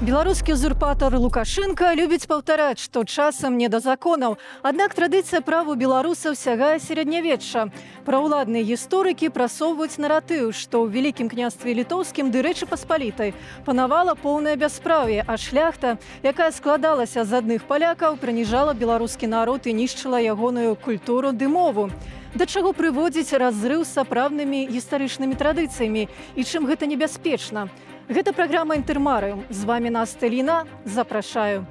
Беларускі узурпатар Лукашенко любіць паўтараць, што часам не да законаў. Аднак традыцыя праву беларусаў сягае сярэднявечча. Праўладныя гісторыкі прасоўваюць наратыў, што ў Вялікім княстве літоўскім ды Рэчы Паспалітай панавала поўнае бяспраўе, а шляхта, якая складалася з адных палякаў, прыніжала беларускі народ і нішчыла ягоную культуру ды мову. Да чаго прыводзіць разрыў з сапраўднымі гістарычнымі традыцыямі і чым гэта небяспечна? Гэта праграма «Інтэрмарыум». З вамі Настя Ліна. Запрашаю.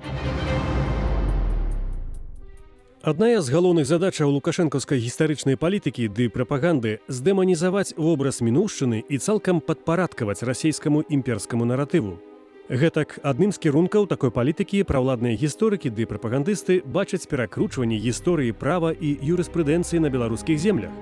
Адна з галоўных задачаў лукашэнкаўскай гістарычнай палітыкі ды прапаганды здэманізаваць вобраз мінуўшчыны і цалкам падпарадкаваць расейскаму імперскаму наратыву. Гэтак, адным з кірункаў такой палітыкі праўладныя гісторыкі ды прапагандысты бачаць перакручванне гісторыі права і юрыспрудэнцыі на беларускіх землях.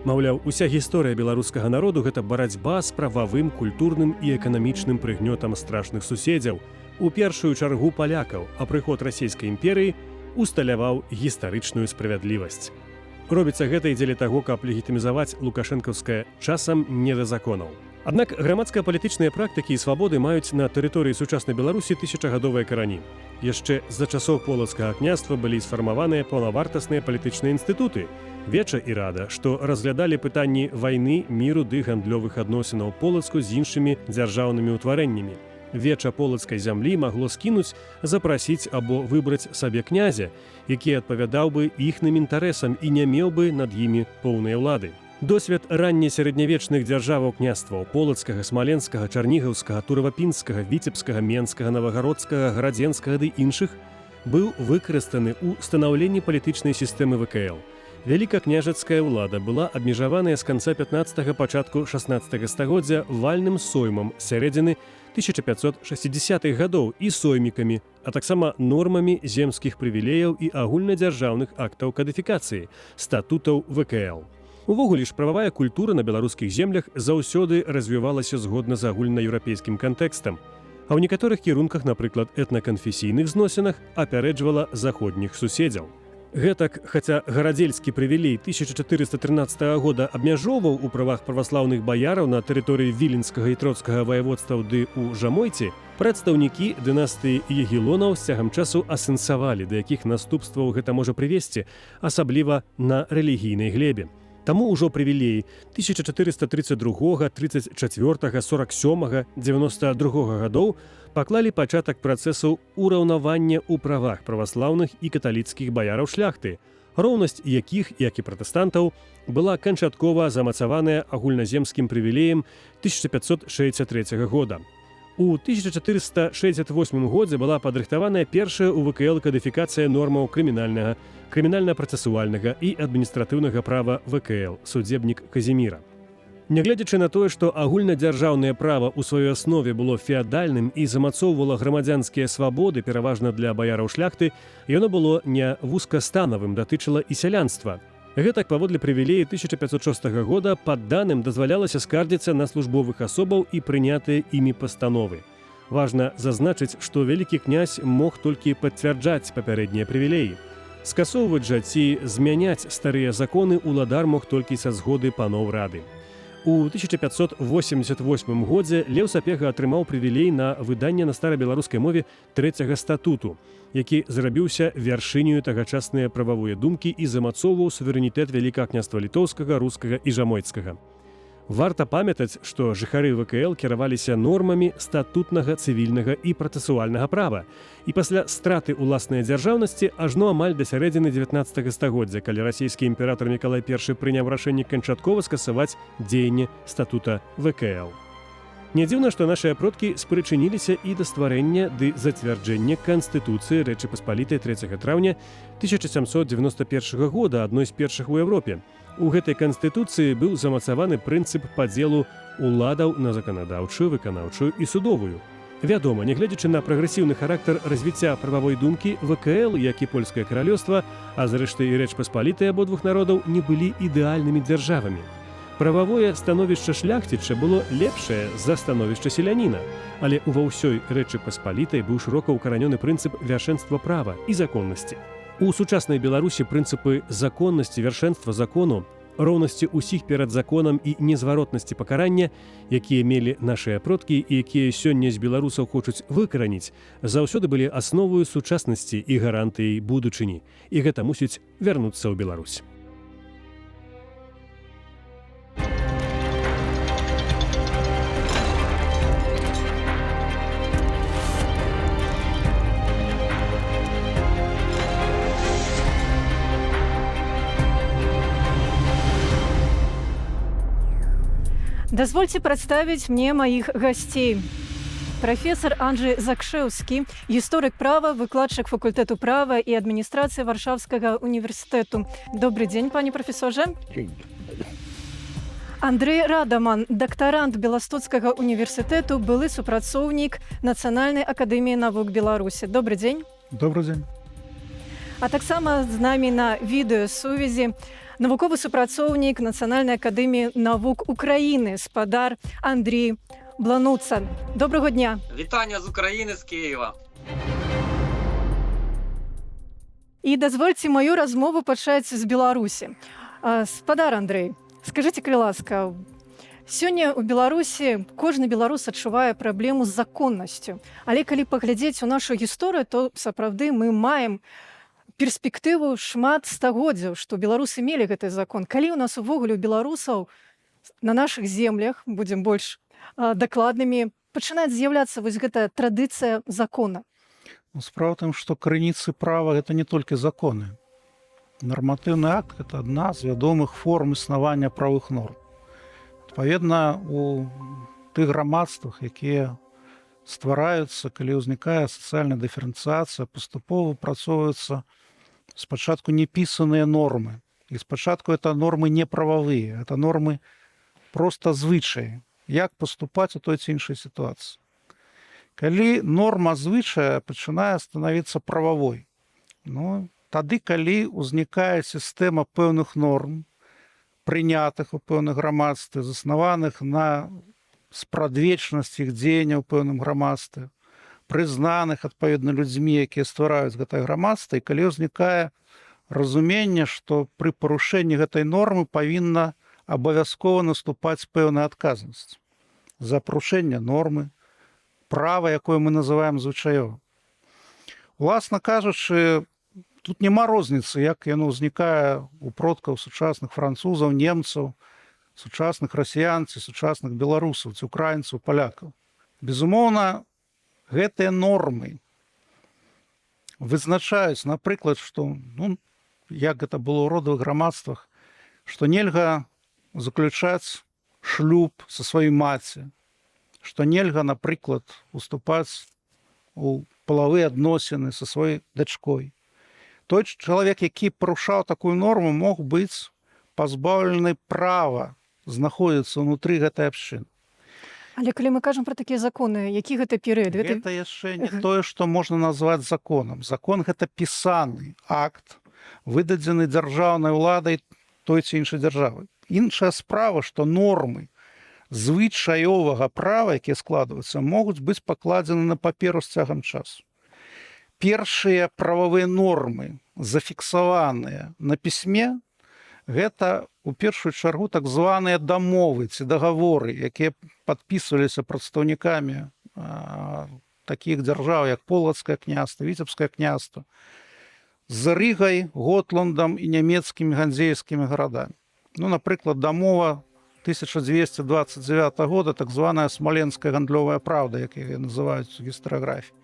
Маўляў, уся гісторыя беларускага народу – гэта барацьба з прававым, культурным і эканамічным прыгнётам страшных суседзяў, у першую чаргу палякаў, а прыход расійскай імперыі усталяваў гістарычную справядлівасць. Робіцца гэта і дзеля таго, каб легітымізаваць лукашэнкаўскае часам не да законаў. Аднак грамадска-палітычныя практыкі і свабоды маюць на тэрыторыі сучаснай Беларусі тысячагадовыя карані. Яшчэ з-за часоў полацкага княства былі сфармаваныя паўнавартасныя палітычныя інстытуты, Веча і Рада, што разглядалі пытанні вайны, міру ды гандлёвых адносінаў Полацку з іншымі дзяржаўнымі ўтварэннямі. Веча полацкай зямлі магло скінуць, запрасіць або выбраць сабе князя, які адпавядаў бы іхным інтарэсам і не меў бы над імі поўнай улады. Досвед ранне-сярэднявечных дзяржаваў княстваў полацкага, смаленскага, чарнігаўскага, туравапінскага, віцебскага, менскага, навагародскага, гарадзенскага ды іншых быў выкарыстаны ў станаўленні палітычнай сістэмы ВКЛ. Вялікакняжацкая ўлада была абмежаваная з канца 15-го, пачатку 16-го стагоддзя вальным соймам сярэдзіны 1560-х гадоў і соймікамі, а таксама нормамі земскіх прывілеяў і агульнадзяржаўных актаў кадыфікацыі, статутаў ВКЛ. Увогуле ж прававая культура на беларускіх землях заўсёды развівалася згодна з агульнаеўрапейскім кантэкстам, а ў некаторых кірунках, напрыклад, этнаканфесійных зносінах, апярэджвала заходніх суседзяў. Гэтак, хаця гарадзельскі прывілей 1413 года абмяжоўваў у правах праваслаўных баяраў на тэрыторыі віленскага і троцкага ваяводстваў ды ў Жамойцы, прадстаўнікі дынастыі егілонаў з цягам часу асэнсавалі, да якіх наступстваў гэта можа прывесці, асабліва на рэлігійнай глебе. Таму ўжо прывілеі 1432, 34, 47, 92 гадоў паклалі пачатак працэсу ўраўнавання ў правах праваслаўных і каталіцкіх баяраў шляхты, роўнасць якіх, як і пратэстантаў, была канчаткова замацаваная агульназемскім прывілеем 1563 года. У 1468 годзе была падрыхтаваная першая ў ВКЛ кадыфікацыя нормаў крымінальнага, крымінальна-працэсуальнага і адміністратыўнага права ВКЛ, судзебнік Казіміра. Нягледзячы на тое, што агульнадзяржаўнае права ў сваёй аснове было феадальным і замацоўвала грамадзянскія свабоды, пераважна для баяраў шляхты, яно было не вузкастанавым, датычыла і сялянства. Гэтак, паводле прывілеі 1506 года падданым дазвалялася скардзіцца на службовых асобаў і прынятыя імі пастановы. Важна зазначыць, што вялікі князь мог толькі пацвярджаць папярэднія прывілеі. Скасоўваць жа ці змяняць старыя законы уладар мог толькі са згоды паноў рады. У 1588 годзе Леў Сапега атрымаў прывілей на выданне на старабеларускай мове трэцяга статуту, які зрабіўся вяршынёю тагачасныя прававыя думкі і замацоўваў суверэнітэт Вялікага княства літоўскага, рускага і жамойцкага. Варта памятаць, што жыхары ВКЛ кіраваліся нормамі статутнага, цывільнага і працэсуальнага права, і пасля страты ўласнай дзяржаўнасці ажно амаль да сярэдзіны 19 стагоддзя, калі расійскі імператар Мікалай I прыняў рашэнне канчаткова скасаваць дзеянне статута ВКЛ. Не дзіўна, што нашыя продкі спрычыніліся і да стварэння ды зацвярджэння Канстытуцыі Рэчы Паспалітай 3 траўня 1791 года, адной з першых у Еўропе. У гэтай канстытуцыі быў замацаваны прынцып падзелу уладаў на заканадаўчую, выканаўчую і судовую. Вядома, нягледзячы на прагрэсіўны характар развіцця прававой думкі, ВКЛ, як і польскае каралёўства, а зрэшты і Рэч Паспалітай абодвух народаў не былі ідэальнымі дзяржавамі. Прававое становішча шляхціча было лепшае за становішча селяніна, але ува ўсёй Рэчы Паспалітай быў шырока ўкаранёны прынцып вяршэнства права і законнасці. У сучаснай Беларусі прынцыпы законнасці, вяршэнства закону роўнасці ўсіх перад законам і незваротнасці пакарання, якія мелі нашыя продкі і якія сёння з беларусаў хочуць выкараніць, заўсёды былі асноваю сучаснасці і гарантыяй будучыні. І гэта мусіць вярнуцца ў Беларусь. Дазвольце прадставіць мне маіх гасцей. Прафесор Анджей Закшэўскі, гісторык права, выкладчык факультэту права і адміністрацыі Варшаўскага універсітэту. Добрый дзень, пане прафесорже. Андрэй Радаман, дактарант Беластоцкага універсітэту, былы супрацоўнік Нацыянальнай акадэміі навук Беларусі. Добрый дзень. Добрый дзень. А таксама з намі на відэасувязі навуковы супрацоўнік Нацыянальнай акадэміі навук Украіны, спадар Андрій Блануца. Доброго дня. Вітання з України, з Києва. І дазвольце маю размову пачаць з Беларусі. Спадар Андрэй, скажыце, калі ласка, сёння ў Беларусі кожны беларус адчувае праблему з законнасцю. Але калі паглядзець у нашу гісторыю, то сапраўды мы маем перспектыву шмат стагоддзяў, што беларусы мелі гэты закон. Калі ў нас увогуле у беларусаў на нашых землях, будзем больш дакладнымі, пачынаць з'яўляцца вось гэтая традыцыя закона? Справа в тым, што крыніцы права гэта не толькі законы. Нарматыўны акт гэта адна з вядомых форм існавання правых норм. Адпаведна, у тых грамадствах, якія ствараюцца, калі ўзнікае сацыяльная дыферэнцыяцыя, паступова выпрацоўваюцца спачатку непісаныя нормы. І спачатку это нормы не прававыя, это нормы проста звычаі, як паступаць у той ці іншай сітуацыі. Калі норма звычая пачынае станавіцца прававой, тады, калі ўзнікае сістэма пэўных норм, прынятых у пэўных грамадстве, заснаваных на спрадвечнасці іх дзеяння ў пэўным грамадстве, прызнаных адпаведна людзьмі, якія ствараюць гэтае грамадства, і калі ўзнікае разуменне, што пры парушэнні гэтай нормы павінна абавязкова наступаць пэўная адказнасць за парушэнне нормы, права, якое мы называем звычаёвым. Уласна кажучы, тут няма розніцы, як яно ўзнікае у продкаў сучасных французаў, немцаў, сучасных расіян ці сучасных беларусаў, ці украінцаў, палякаў. Безумоўна, гэтыя нормы вызначаюць, напрыклад, што, як гэта было ў родавых грамадствах, што нельга заключаць шлюб са сваёй маці, што нельга, напрыклад, уступаць у палавыя адносіны са сваёй дачкой. Той чалавек, які парушаў такую норму, мог быць пазбаўлены права знаходзіцца ўнутры гэтай абшчыны. Але калі мы кажам пра такія законы, які гэта перыяд? Гэта яшчэ не тое, што можна назваць законам. Закон гэта пісаны акт, выдадзены дзяржаўнай уладай той ці іншай дзяржавы. Іншая справа, што нормы звычаёвага права, якія складваюцца, могуць быць пакладзены на паперу з цягам часу. Першыя прававыя нормы, зафіксаваныя на пісьме, гэта у першую чаргу так званыя дамовы ці дагаворы, якія падпісваліся прадстаўнікамі такіх дзяржаў, як Полацкае княства, Віцебскае княства, з Рігай, Готландам і нямецкімі ганзейскімі гарадамі. Напрыклад, дамова 1229 года, так званая Смоленская гандлёвая правда, як яе называюць у гістарыяграфіі,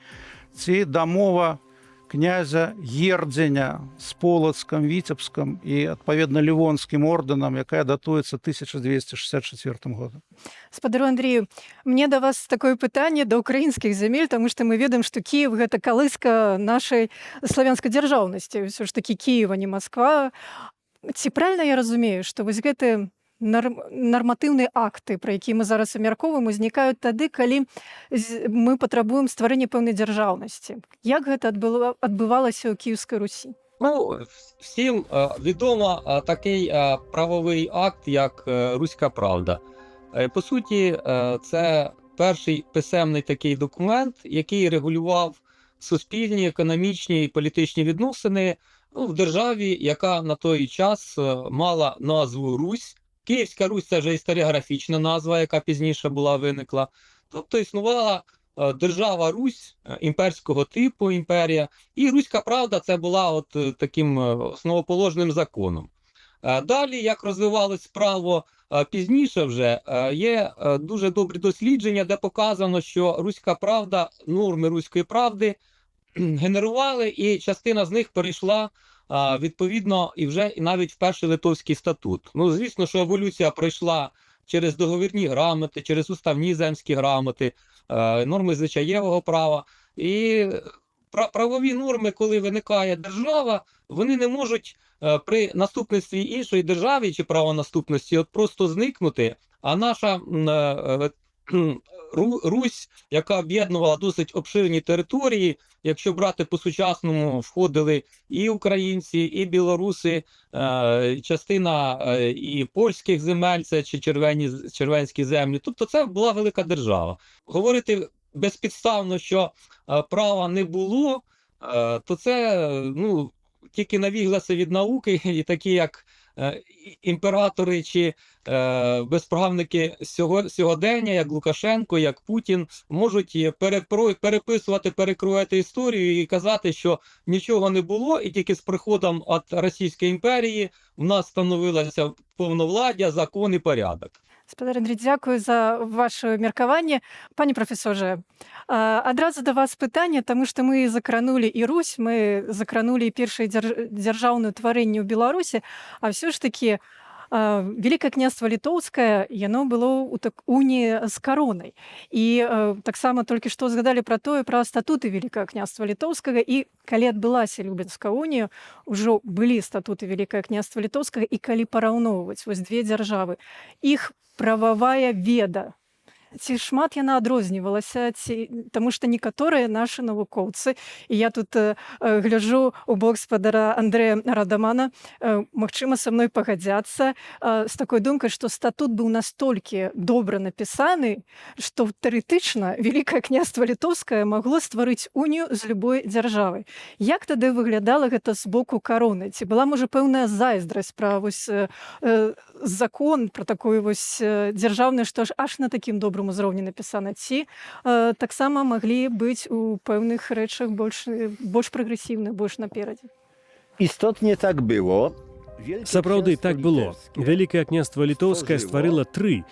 ці дамова князя Гердзеня з Полацкам, Віцебскам і, адпаведна, Лівонскім ордэнам, якая датуецца 1264 годам. Спадару Андрею, мне да вас такое пытанне да ўкраінскіх зямель, таму што мы ведаем, што Кіев гэта калыска нашай славянскай дзяржаўнасці. Усё ж такі Кіева, не Масква. Ці правільна я разумею, што вось гэты нарматыўныя акты, пра якія мы зараз абмяркоўваем, узнікаюць тады, калі мы патрабуем стварэння пэўнай дзяржаўнасці. Як гэта адбывалася ў Кіевскай Русі? Всім відомо такий правовий акт, як Руська правда. По суті, це перший писемний такий документ, який регулював суспільні, економічні і політичні відносини в державі, яка на той час мала назву Русь. Київська Русь – це вже історіографічна назва, яка пізніше була виникла. Тобто існувала держава Русь, імперського типу імперія, і Руська Правда – це була от таким основоположним законом. Далі, як розвивалось право пізніше вже, є дуже добрі дослідження, де показано, що Руська Правда, норми Руської правди генерували, і частина з них перейшла відповідно і вже навіть в перший Литовський статут. Ну, звісно, що еволюція пройшла через договірні грамоти, через уставні земські грамоти, норми звичаєвого права. І правові норми, коли виникає держава, вони не можуть при наступництві іншої держави чи правонаступності от просто зникнути, а наша Русь, яка об'єднувала досить обширні території, якщо брати по-сучасному, входили і українці, і білоруси, частина і польських земель, це чи червенські землі. Тобто це була велика держава. Говорити безпідставно, що права не було, то це тільки навігласи від науки, і такі як імператори чи безправники сьогодення, як Лукашенко, як Путін, можуть переписувати, перекроювати історію і казати, що нічого не було, і тільки з приходом від Російської імперії в нас становилося повновладдя, закон і порядок. Спадар Андрій, дякую за ваше меркаванне. Пане прафесорze, адразу до вас пытанне, таму што мы закранулі і Русь, мы закранулі першае дзяржаўнае тварэнне ў Беларусі, а ўсё ж такі Вялікае княства літоўскае, яно было ў уніі з каронай. І таксама толькі што згадалі пра статуты Вялікага княства літоўскага, і калі адбылася Люблінская унія, ужо былі статуты Вялікага княства літоўскага, і калі параўноўваць вось две дзяржавы, іх прававая веда, ці шмат яна адрознівалася, таму што некаторыя нашы навукоўцы, і я тут гляджу у бок спадара Андрэя Радамана, магчыма, са мной пагадзяцца з такой думкай, што статут быў настолькі добра напісаны, што тэарэтычна Вялікае княства літоўскае магло стварыць унію з любой дзяржавай. Як тады выглядала гэта з боку кароны? Ці была, можа, пэўная зайздрасць пра закон, пра такое дзяржаўнае, што аж на такім добрым узроўні напісана, ці таксама маглі быць у пэўных рэчах больш прагрэсіўных, больш наперадзе? Істотnie tak było. Сапраўды так было. Вялікае княства літоўскае стварыла тры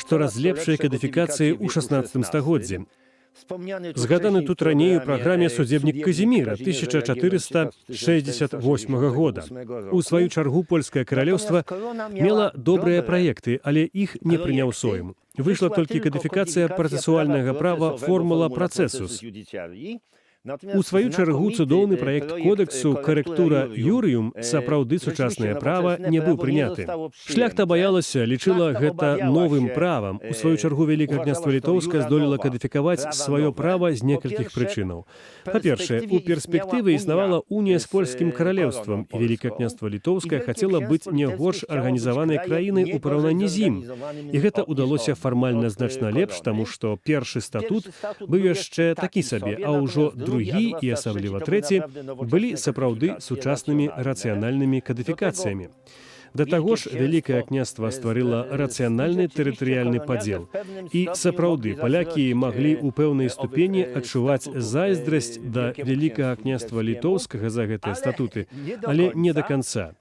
штораз лепшыя кадыфікацыі ў 16 стагоддзі. Згаданы тут раней у праграме судзебнік Казіміра 1468 года. У сваю чаргу польскае каралеўства мела добрыя праекты, але іх не прыняў Сойм. Выйшла толькі кадыфікацыя працэсуальнага права формула працэсус. У сваю чаргу цудоўны праект кодэксу «Карэктура Юрыум» сапраўды сучаснае права не быў прыняты. Шляхта баялася, лічыла гэта новым правам. У сваю чаргу Вялікае княства літоўскае здолела кадыфікаваць сваё права з некалькіх прычынаў. Па-першае, у перспектыве існавала унія з польскім каралеўствам, і Вялікае княства літоўскае хацела быць не горш арганізаванай краінай у параўнанні з ім. І гэта ўдалося фармальна значна лепш, таму што першы статут быў яшчэ такі сабе, а ўжо другі і асабліва трэці былі сапраўды сучаснымі рацыянальнымі кадыфікацыямі. Да таго ж, Вялікае княства стварыла рацыянальны тэрытарыяльны падзел. І сапраўды, палякі маглі ў пэўнай ступені адчуваць зайздрасць да Вялікага княства літоўскага за гэтыя статуты, але не да канца.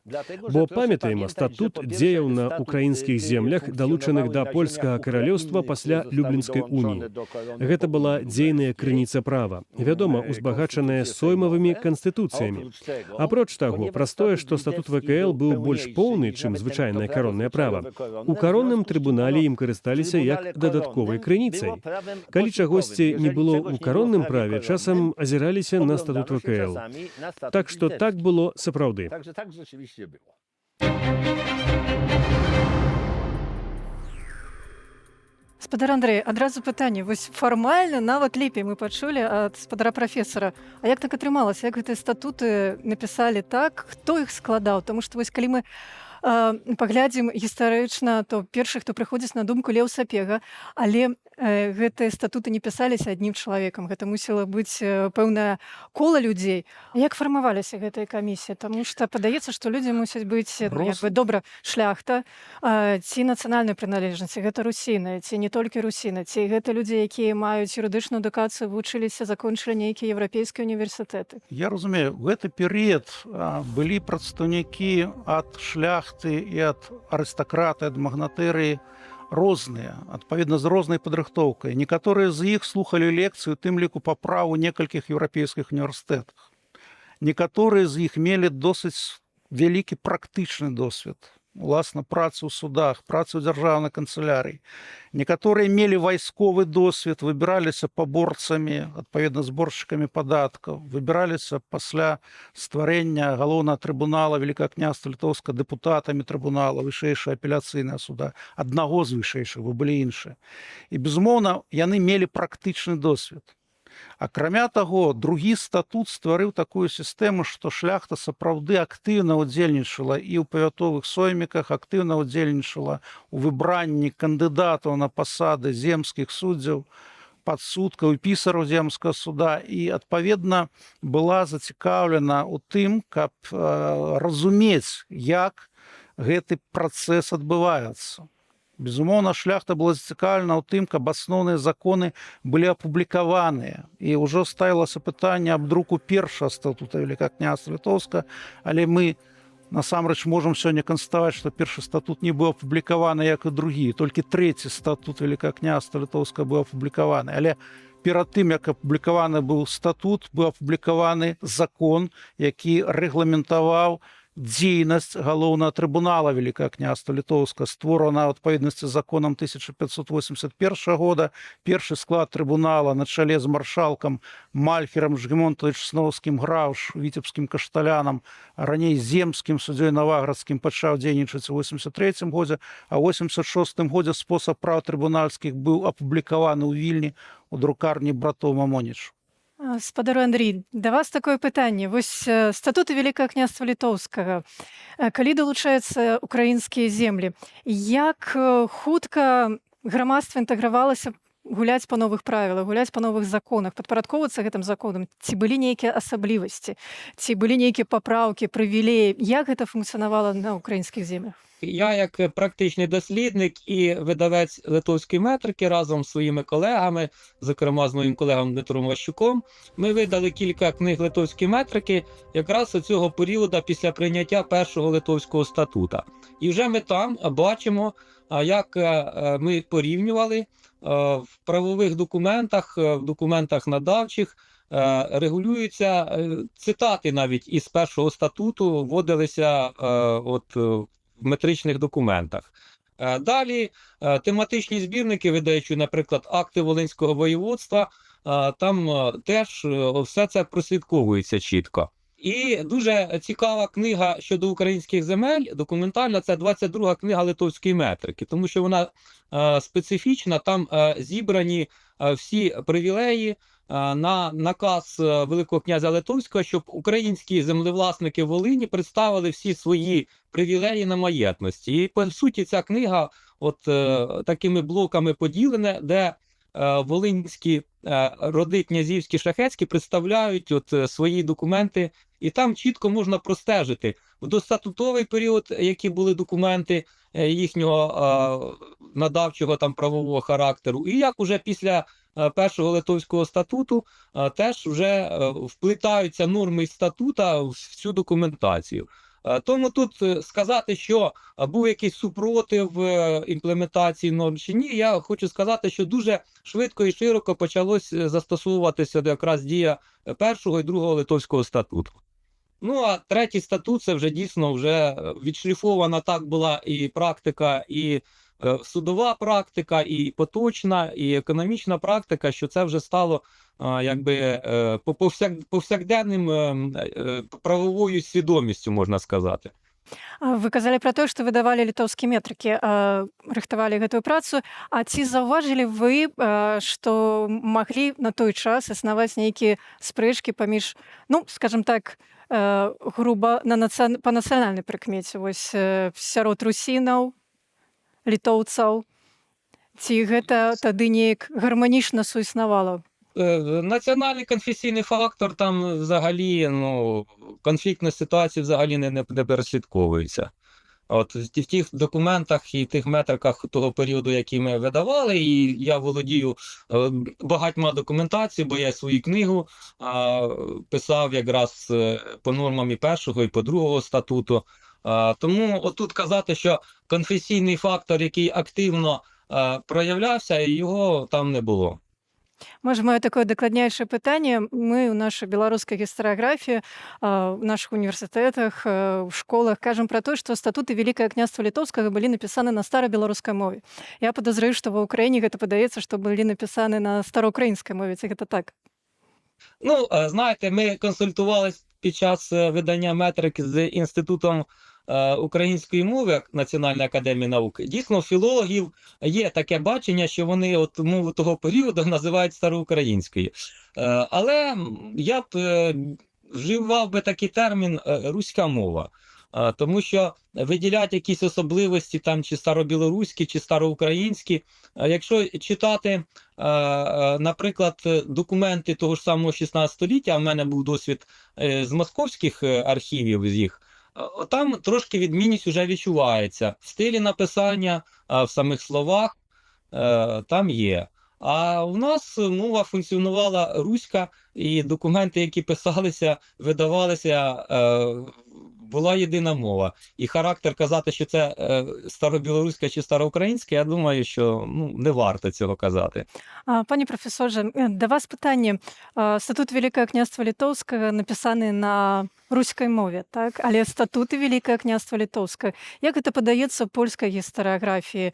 Бо, памятаем, статут дзеяў на украінскіх землях, далучаных да польскага каралеўства пасля Люблінскай уніі. Гэта была дзейная крыніца права, вядома, узбагачаная соймавымі канстытуцыямі. Апроч таго, праз тое, што статут ВКЛ быў больш поўны, чым звычайнае кароннае права, у каронным трыбунале ім карысталіся як дадатковай крыніцай. Калі чагосьці не было ў каронным праве, часам азіраліся на статут ВКЛ. Так што так было сапраўды. Спадар Андрэй, адразу пытанне. Вось фармальна нават лепей мы пачулі ад спадара прафесара. А як так атрымалася? Як гэтыя статуты напісалі так? Хто іх складаў? Таму што вось калі мы паглядзім гістарычна, то першы, хто прыходзіць на думку, Леў Сапега, але гэтыя статуты не пісаліся аднім чалавекам. Гэта мусіла быць пэўнае кола людзей. Як фармаваліся гэтыя камісіі? Таму што падаецца, што людзі мусяць быць добра шляхта ці нацыянальнай прыналежнасці, гэта русіны, ці не толькі русіны, ці гэта людзі, якія маюць юрыдычную адукацыю, вучыліся, закончылі нейкія еўрапейскія універсітэты. Я разумею, в гэты перыяд былі прадстаўнікі ад шляхты і ад арыстакраты, ад магнатэрыі розныя, адпаведна з рознай падрыхтоўкай. Некаторыя з іх слухалі лекцыю, тым ліку па праву некалькіх еўрапейскіх універсітэтах. Некаторыя з іх мелі досыць вялікі практычны досвед. Уласна, працу ў судах, працу ў дзяржаўнай канцылярыі. Некаторыя мелі вайсковы досвед, выбіраліся паборцамі, адпаведна зборшчыкамі падаткаў, выбіраліся пасля стварэння галоўнага трыбунала Великага княства Літоўска дэпутатамі трыбунала вышэйшага апеляцыйнага суда, аднаго з вышэйшых, бо былі іншыя. І, безумоўна, яны мелі практычны досвед. Акрамя таго, другі статут стварыў такую сістэму, што шляхта сапраўды актыўна ўдзельнічала і ў павятовых сойміках, актыўна ўдзельнічала ў выбранні кандыдатаў на пасады земскіх суддзяў, падсудкаў і пісараў земскага суда і, адпаведна, была зацікаўлена ў тым, каб разумець, як гэты працэс адбываецца. Безумоўна, шляхта была зацікаўлена ў тым, каб асноўныя законы былі апублікаваныя. І ўжо ставілася пытанне аб друку першага статута Великага княства Літоўска, але мы насамрэч можам сёння канстатаваць, што першы статут не быў апублікаваны, як і другі. Толькі трэці статут Великага княства Літоўска быў апублікаваны. Але перад тым, як апублікаваны быў статут, быў апублікаваны закон, які рэгламентаваў дзейнасць галоўнага трыбунала Великага княства Літоўска, створана ў адпаведнасці з законам 1581 года. Першы склад трыбунала на чале з маршалкам Мальхерам Жгемонтович Сноўскім Граўш, віцебскім кашталянам, раней земскім суддзёй наваградскім пачаў дзейнічаць у 83 годзе, а ў 86 годзе спосаб праў трыбунальскіх быў апублікаваны ў Вільні у друкарні братоў Мамонічу. Спадару Андрій, да вас такое пытанне. Вось статуты Великага княства Літоўскага, калі далучаюцца украінскія землі, як хутка грамадства інтэгравалася гуляць па новых правілах, гуляць па новых законах, падпарадкоўвацца гэтым законам? Ці былі нейкія асаблівасці? Ці былі нейкія папраўкі, прывілеі? Як гэта функцыянавала на украінскіх землях? Я, як практичний дослідник і видавець литовської метрики, разом з своїми колегами, зокрема з моїм колегом Дмитром Ващуком, ми видали кілька книг литовської метрики якраз у цього періоду після прийняття першого литовського статута. І вже ми там бачимо, як ми порівнювали в правових документах, в документах надавчих, регулюються цитати навіть із першого статуту, вводилися в метричних документах. Далі тематичні збірники, видаючи, наприклад, акти Волинського воєводства, там теж все це прослідковується чітко. І дуже цікава книга щодо українських земель, документальна, це 22-га книга литовської метрики, тому що вона специфічна, там зібрані всі привілеї на наказ Великого князя Литовського, щоб українські землевласники Волині представили всі свої привілеї на маєтності. І, по суті, ця книга такими блоками поділена, де волинські роди князівські, шляхетські представляють свої документи, і там чітко можна простежити в достатутовий період, які були документи їхнього надавчого там правового характеру, і як уже після першого литовського статуту теж вже вплітаються норми статута в всю документацію. Тому тут сказати, що був якийсь супротив імплементації норм чи ні, я хочу сказати, що дуже швидко і широко почалось застосовуватися якраз дія першого і другого литовського статуту. Ну, а третій статут, це вже дійсно вже відшліфована так була і практика, і судова практика, і поточна, і економічна практика, що це вже стало якби повсякденним правовою свідомістю, можна сказати. Вы казалі пра тое, што выдавалі літоўскія метрыкі, рыхтавалі гэтую працу. А ці заўважылі вы, што маглі на той час існаваць нейкія спрэчкі паміж, ну, скажам так, груба па нацыянальнай прыкмеце, вось сярод русінаў, літоўцаў Ці гэта тады неяк гарманічна суіснавала? Національний конфесійний фактор там взагалі, конфліктна ситуація взагалі не переслідковується. От в тих документах і тих метриках того періоду, які ми видавали, і я володію багатьма документацією, бо я свою книгу писав якраз по нормам і першого, і по другого статуту. Тому отут казати, що конфесійний фактор, який активно проявлявся, його там не було. Можа, маё такое дакладнейшае пытанне. Мы ў нашай беларускай гістарыяграфіі, ў нашых універсітэтах, у школах кажам пра тое, што статуты Вялікага княства Літоўскага былі напісаны на старабеларускай мове. Я падазраю, што ва ўкраіне гэта падаецца, што былі напісаны на стараўкраінскай мове. Ці гэта так? Знаєте, ми консультувалися під час видання метрики з Інститутом української мови Національної академії наук. Дійсно, у філологів є таке бачення, що вони от мову того періоду називають староукраїнською. Але я б вживав би такий термін «руська мова». Тому що виділяти якісь особливості там чи старобілоруські, чи староукраїнські. Якщо читати, наприклад, документи того ж самого 16 століття, а в мене був досвід з московських архівів з їх, там трошки відмінність вже відчувається. В стилі написання, в самих словах там є. А у нас мова функціонувала руська, і документи, які писалися, видавалися, була єдина мова. І характер казати, що це старобілоруська чи староукраїнська, я думаю, що не варто цього казати. Пане прафесорze, да вас пытанне. Статут Вялікага княства Літоўскага напісаны на рускай мове, так? Але статуты Вялікага княства Літоўскага, як гэта падаецца польскай гістарыяграфіі?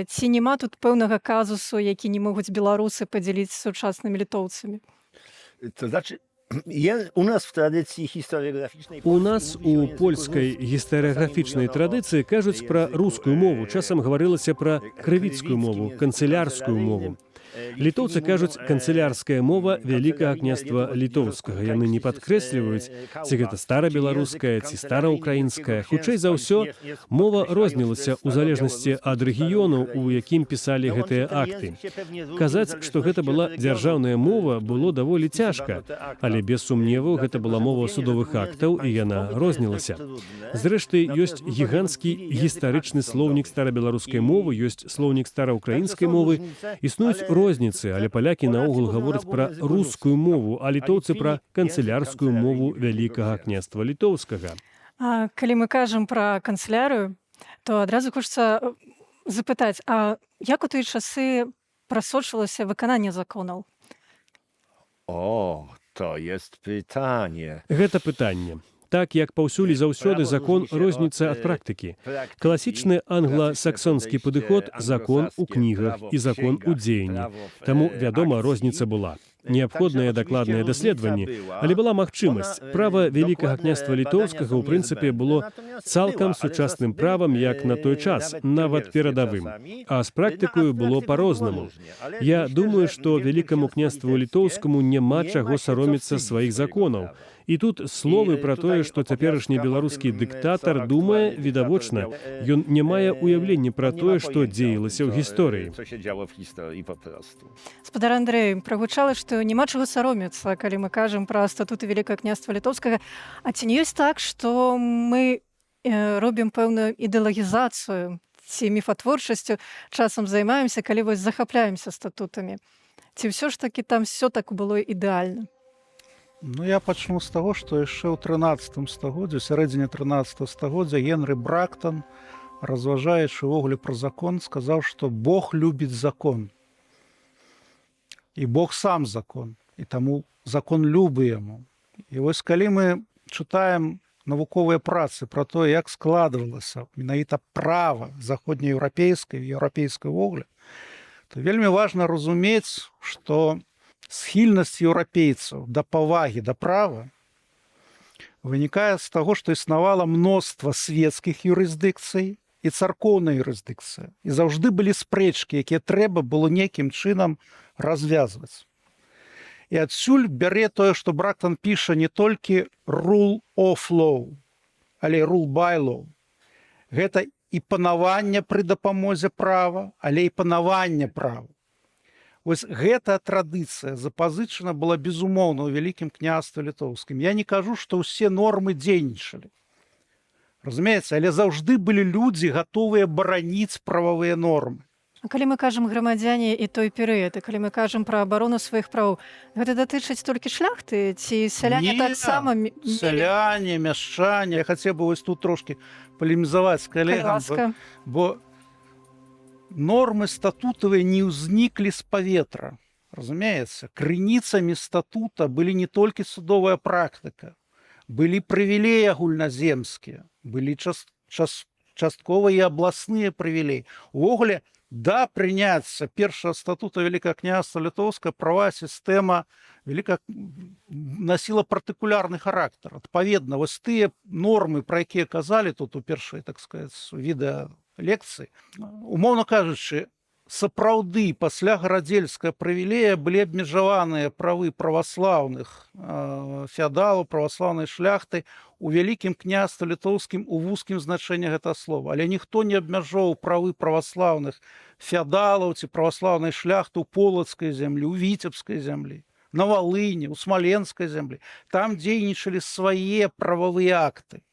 Ці няма тут пэўнага казусу, які не могуць беларусы падзяліць з сучаснымі літоўцамі? To znaczy, u nas w tradycji historiograficznej... У нас у польскай гістарыяграфічнай традыцыі кажуць пра рускую мову, часам гаварылася пра крывіцкую мову, канцылярскую мову. Літоўцы кажуць канцылярская мова Вялікага княства Літоўскага. Яны не падкрэсліваюць, ці гэта старабеларуская, ці стараўкраінская. Хутчэй за ўсё, мова рознілася ў залежнасці ад рэгіёну, у якім пісалі гэтыя акты. Казаць, што гэта была дзяржаўная мова, было даволі цяжка, але без сумневу гэта была мова судовых актаў, і яна рознілася. Зрэшты, ёсць гіганцкі гістарычны слоўнік старабеларускай мовы, ёсць слоўнік стараўкраінскай мовы, існуюць розніцы, але палякі наогул гавораць пра рускую мову, а літоўцы пра канцылярскую мову Вялікага княства Літоўскага. Калі мы кажам пра канцылярыю, то адразу хочацца запытаць, а як у тыя часы прасочвалася выкананне законаў? O, to jest pytanie. Гэта пытанне. Так, як паўсюль і заўсёды закон розніцца ад практыкі. Класічны англасаксонскі падыход – закон у кнігах і закон у дзеянні. Таму, вядома, розніца была. Неабходныя дакладныя даследаванні, але была магчымасць. Права Вялікага княства Літоўскага, у прынцыпе, было цалкам сучасным правам, як на той час, нават перадавым. А з практыкаю было па-рознаму. Я думаю, што Вялікаму княству Літоўскаму няма чаго саромецца сваіх законаў. І тут словы пра тое, што цяперашні беларускі дыктатар думае, відавочна, ён не мае ўяўлення пра тое, што дзеялася ў гісторыі. Спадар Андрэй, прагучала, што няма чаго саромецца, калі мы кажам пра статуты Вялікага княства Літоўскага. А ці не ёсць так, што мы робім пэўную ідэалагізацыю ці міфатворчасцю, часам займаемся, калі вось захапляемся статутамі? Ці ўсё ж такі там все так было ідэальна? Я пачну з таго, што яшчэ ў 13 стагоддзі, у сярэдзіне 13 стагоддзя Генры Брактон, разважаючы ўвогуле пра закон, сказаў, што Бог любіць закон. І Бог сам закон, і таму закон любы яму. І вось калі мы чытаем навуковыя працы пра тое, як складвалася менавіта права заходнееўрапейскай і еўрапейскай ўвогуле, то вельмі важна разумець, што схільнасць еўрапейцаў да павагі да права вынікае з таго, што існавала мноства свецкіх юрысдыкцый і царкоўнай юрысдыкцыі. І заўжды былі спрэчкі, якія трэба было нейкім чынам развязваць. І адсюль бярэ тое, што Брактон піша не толькі rule of law, але rule by law. Гэта і панавання пры дапамозе права, але і панавання права. Вось гэтая традыцыя запазычана была безумоўна ў Вялікім княстве літоўскім. Я не кажу, што ўсе нормы дзейнічалі. Разумееце, але заўжды былі людзі, гатовыя бараніць прававыя нормы. А калі мы кажам грамадзяне і той перыяд, і калі мы кажам пра абарону сваіх правоў, гэта датычыць толькі шляхты ці сяляне таксама? Сяляне, мяшчане. Я хацеў бы вось тут трошкі палемізаваць з калегам, бо нормы статутавыя не ўзніклі з паветра. Разумеецца, крыніцамі статута былі не толькі судовая практыка, былі прывілеі агульназемскія, былі часткова і абласныя прывілеі. Увогуле, да прыняцця першага статута Вялікага княства літоўскага правая сістэма насіла партыкулярны характар. Адпаведна, вось тыя нормы, пра якія казалі тут у першай, так сказаць, відэалекцыі, умоўна кажучы, сапраўды пасля гарадзельскага прывілея былі абмежаваныя правы праваслаўных феадалаў, праваслаўнай шляхты у Вялікім княстве літоўскім у вузкім значэнні гэтага слова. Але ніхто не абмяжоўваў правы праваслаўных феадалаў ці праваслаўнай шляхты ў полацкай зямлі, у віцебскай зямлі, на Валыні, у смаленскай зямлі. Там дзейнічалі свае прававыя акты.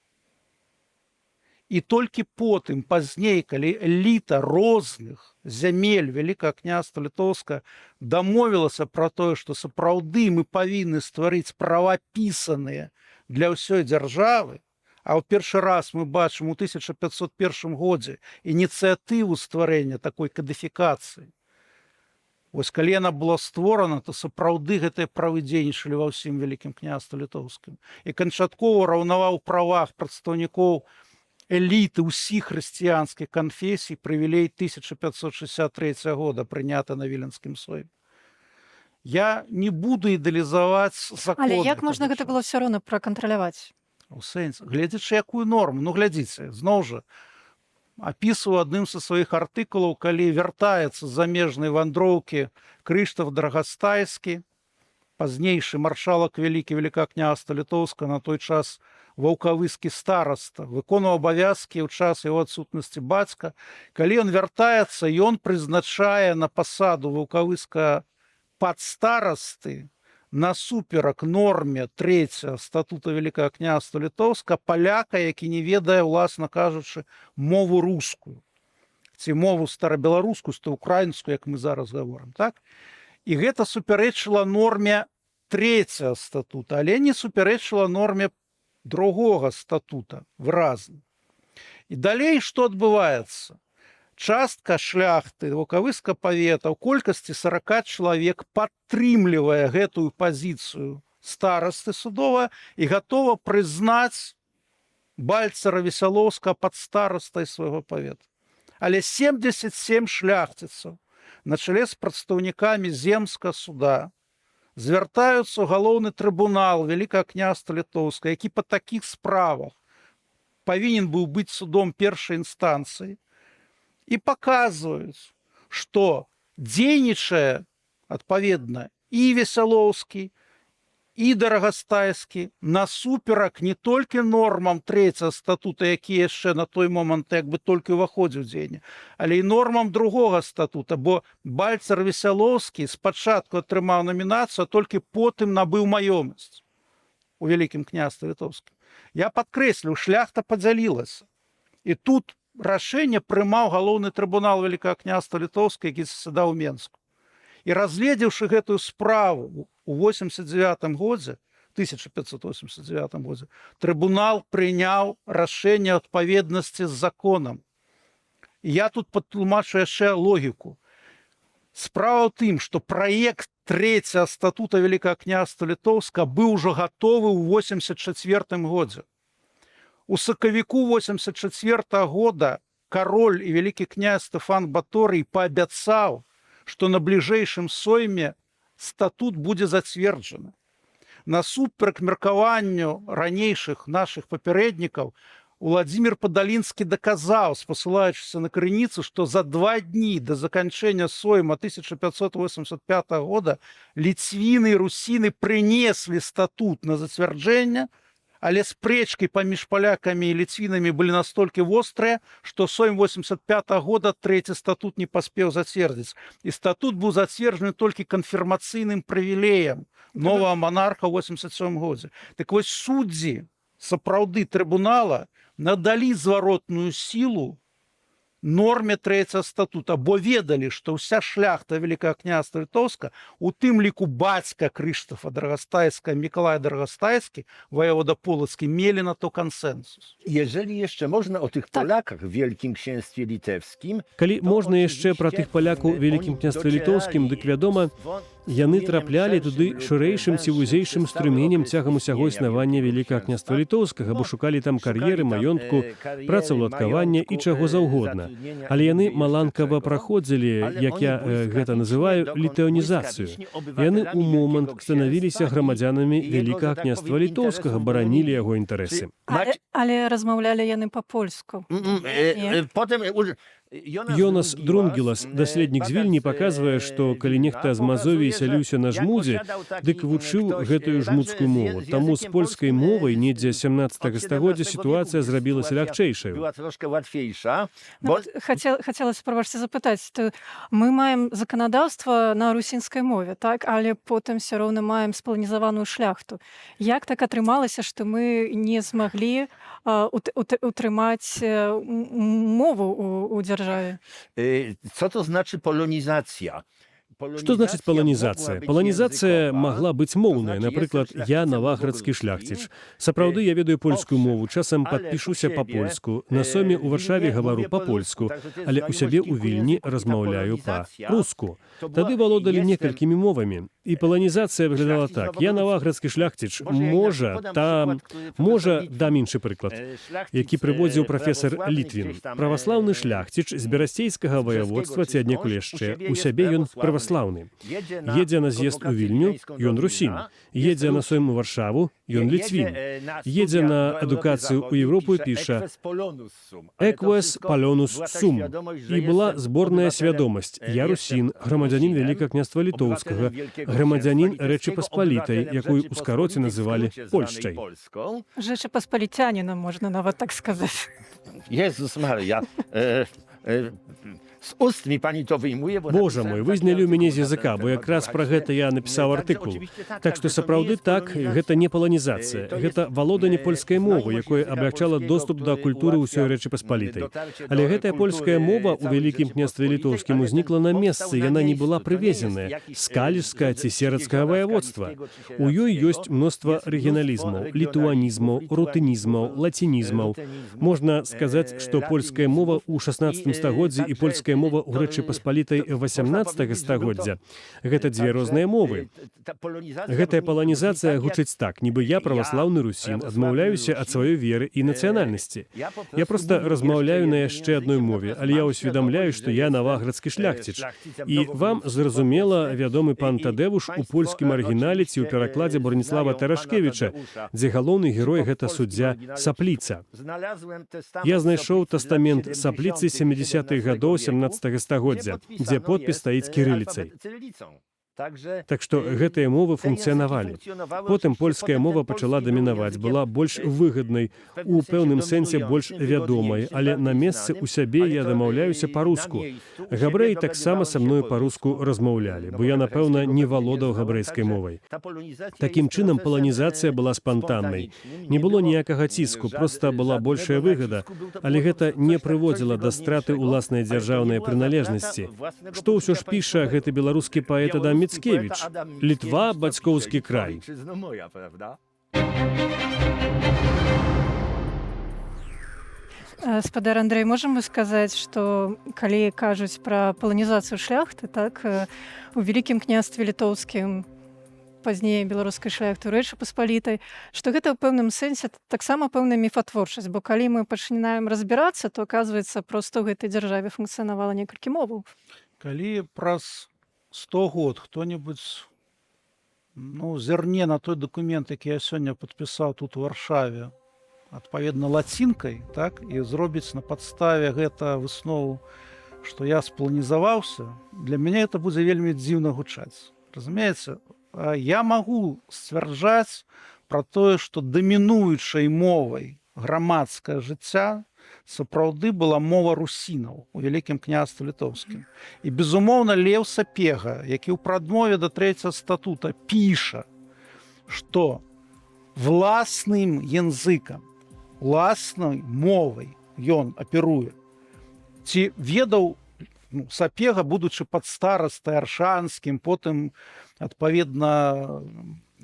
І толькі потым, пазней, калі эліта розных зямель Вялікага княства літоўскага дамовілася пра тое, што сапраўды мы павінны стварыць права пісаныя для ўсёй дзяржавы, а ў першы раз мы бачым у 1501 годзе ініцыятыву стварэння такой кадыфікацыі. Вось калі яна была створана, то сапраўды гэтыя правы дзейнічалі ва ўсім Вялікім княстве літоўскім. І канчаткова раўнаваў у правах прадстаўнікоў эліты ўсіх хрысціянскіх канфесій прывілей 1563 года, прынята на Віленскім сойме. Я не буду ідэалізаваць законы. Але як можна гэта было ўсё роўна пракантраляваць? У сэнсе, гледзячы якую норму. Ну, глядзіце, зноў жа, апісваў адным са сваіх артыкулаў, калі вяртаецца з замежнай вандроўкі Крыштаф Драгастайскі, пазнейшы маршалак Вялікага княства літоўскага, на той час ваўкавыскі стараста, выконваў абавязкі ў час яго адсутнасці бацька. Калі ён вяртаецца, ён прызначае на пасаду ваўкавыска падстарасты насуперак норме 3 статута Вялікага княства літоўскага паляка, які не ведае, уласна кажучы, мову рускую ці мову старабеларускую, украінскую, як мы зараз гаворым, так? І гэта супярэчыла норме 3 статута, але не супярэчыла норме другога статута выразна. І далей што адбываецца? Частка шляхты ваўкавыска павета ў колькасці 40 чалавек падтрымлівае гэтую пазіцыю старасты судова і гатова прызнаць Бальцара Весялоўскага падстарастай свайго павета. Але 77 шляхціцаў на чале з прадстаўнікамі земскага суда звяртаюцца ў галоўны трыбунал Вялікага княства літоўскага, які па такіх справах павінен быў быць судом першай інстанцыі, і паказваюць, што дзейнічае адпаведна і Весялоўскі, і Дарагастайскі насуперак не толькі нормам 3 статута, які яшчэ на той момант як бы толькі ўваходзіў дзеянне, але і нормам другога статута, бо Бальцар Весялоўскі спачатку атрымаў намінацыю, а толькі потым набыў маёмасць у Вялікім княстве літоўскім. Я падкрэсліў, шляхта падзялілася. І тут рашэнне прымаў галоўны трыбунал Вялікага княства літоўскага, які заседаў у Менску. І разгледзеўшы гэтую справу у 1589 годзе, трыбунал прыняў рашэнне адпаведнасці з законам. І я тут патлумачу яшчэ логіку. Справа ў тым, што праект 3 статута Вялікага княства літоўскага быў ужо гатовы ў 84 годзе. У сакавіку 84 года кароль і вялікі князь Стэфан Баторый паабяцаў, што на бліжэйшым сойме статут будзе зацверджаны. Насуперак меркаванню ранейшых нашых папярэднікаў, Уладзімір Падалінскі даказаў, спасылаючыся на крыніцу, што за 2 дні да заканчэння сойма 1585 года ліцвіны і русіны прынеслі статут на зацвярджэнне, Але спрэчкі паміж палякамі і ліцвінамі былі настолькі вострыя, што сойм 85 года трэці статут не паспеў зацвердзіць. І статут быў зацверджаны толькі канфірмацыйным прывілеем новага монарха ў 87 годзе. Так вось суддзі сапраўды трыбунала надалі зваротную сілу норме трэцяга статута, бо ведалі, што ўся шляхта Вялікага княства Літоўска, у тым ліку бацька Крыштафа Драгастайска, Мікалай Драгастайскі, воевода Полацкі, мелі на то кансенсус. Jeżeli jeszcze można o tych Polakach w Wielkim Księstwie Litewskim, Калі можна яшчэ пра тых палякаў у Вялікім княстве літоўскім, дык вядома, яны траплялі туды шырэйшым ці вузейшым струменем цягам усяго існавання Вялікага княства літоўскага, бо шукалі там кар'еры, маёнтку, працаўладкавання і чаго заўгодна. Але яны маланкава праходзілі, як я гэта называю, літэонізацыю. Яны ў момант станавіліся грамадзянамі Вялікага княства літоўскага, баранілі яго інтарэсы. Але размаўлялі яны па-польску. potem Йонас Друнгілас, даследнік з Вільні, паказвае, што калі нехта з Мазовіі сяліўся на жмудзе, дык вучыў гэтую жмудскую мову. Таму з польскай мовай недзе 17 стагоддзя сітуацыя зрабілася лягчэйшаю. była troszkę łatwiejsza, Ну, bo вот хацелася, пробачце, запытаць, то мы маем заканадаўства на русінскай мове, так? Але потым все роўна маем спаланізаваную шляхту. Як так атрымалася, што мы не змаглі утрымаць мову у дзяржаве? co to znaczy polonizacja? Што значыць паланізацыя? Паланізацыя магла быць моўная. Напрыклад, я наваградскі шляхціч. Сапраўды я ведаю польскую мову, часам падпішуся па-польску. На соме ў Варшаве гавару па-польску, але ў сябе ў Вільні размаўляю па-руску. Тады валодалі некалькімі мовамі. І паланізацыя выглядала так. Я наваградскі шляхціч. Можа, дам іншы прыклад, які прыводзіў прафесар Літвін. Праваслаўны шляхціч з берасцейскага ваяводства ці аднекуль яшчэ. У сябе ён праваслаўны. Едзе на з'езд у Вільню, ён русін. Едзе на сойм у Варшаву, ён ліцвін. Едзе на адукацыю ў Еўропу і піша «Eques polonus sum». І была зборная свядомасць. Я русін, грамадзянін Вялікага княства літоўскага, грамадзянін Рэчы Паспалітай, якую ў скароце называлі Польшчай. Rzeczy Pospolitianina, можна нават так сказаць. Jezus Maria. Z ust mi pani to wyjmuje, bo Божа мой, вы знялі ў мяне з языка, бо якраз пра гэта я напісаў артыкул. Так што сапраўды так, гэта не паланізацыя. Гэта валоданне польскай мовы, якое аблягчала доступ да культуры ўсёй Рэчы Паспалітай. Але гэтая польская мова ў Вялікім княстве літоўскім узнікла на месцы, яна не была прывезеная з каліжскага ці серадскага ваяводства. У ёй ёсць мноства рэгіяналізмаў, літуанізмаў, рутынізмаў, лацінізмаў. Можна сказаць, што польская мова ў 16 стагоддзі і польская мова ў Рэчы Паспалітай 18 стагоддзя. Гэта дзве розныя мовы. Гэтая паланізацыя гучыць так, нібы я праваслаўны русін, адмаўляюся ад сваёй веры і нацыянальнасці. Я проста размаўляю на яшчэ адной мове, але я ўсведамляю, што я наваградскі шляхціч. І вам, зразумела, вядомы пан Тадэвуш у польскім арыгінале ці ў перакладзе Броніслава Тарашкевіча, дзе галоўны герой гэта суддзя Сапліца. Я знайшоў тастамент Сапліцы 70-х гадоў 17 стагоддзя, дзе подпіс стаіць кірыліцай. Так што гэтыя мовы функцыянавалі. Потым польская мова пачала дамінаваць, была больш выгаднай, у пэўным сэнсе больш вядомай, але на месцы ў сябе я дамаўляюся па-руску. Габрэі таксама са мною па-руску размаўлялі, бо я, напэўна, не валодаў габрэйскай мовай. Такім чынам, паланізацыя была спантаннай. Не было ніякага ціску, проста была большая выгада, але гэта не прыводзіла да страты ўласнай дзяржаўнай прыналежнасці. Што ўсё ж піша гэты беларускі паэт Адам Міцкевіч. Літва, бацькоўскі край. Спадар Андрэй, можам мы сказаць, што калі кажуць пра паланізацыю шляхты, так, у Вялікім княстве літоўскім, пазней беларускай шляхты, Рэчы Паспалітай, што гэта ў пэўным сэнсе таксама пэўная міфатворчасць, бо калі мы пачынаем разбірацца, то аказваецца, проста ў гэтай дзяржаве функцыянавала некалькі моваў. Калі праз 100 год хто-небудзь зірне на той дакумент, які я сёння падпісаў тут у Варшаве, адпаведна лацінкай, так, і зробіць на падставе гэта выснову, што я спаланізаваўся, для мяне это будзе вельмі дзіўна гучаць. Разумееце, я магу сцвярджаць про тое, што дамінуючай мовай грамадскага жыцця сапраўды была мова русінаў у вялікім княстве літоўскім. І, безумоўна, Леў Сапега, які ў прадмове да 3 статута піша, што власным языкам, власнай мовай ён аперуе. Ці ведаў Сапега, будучы падстарастай аршанскім, потым, адпаведна,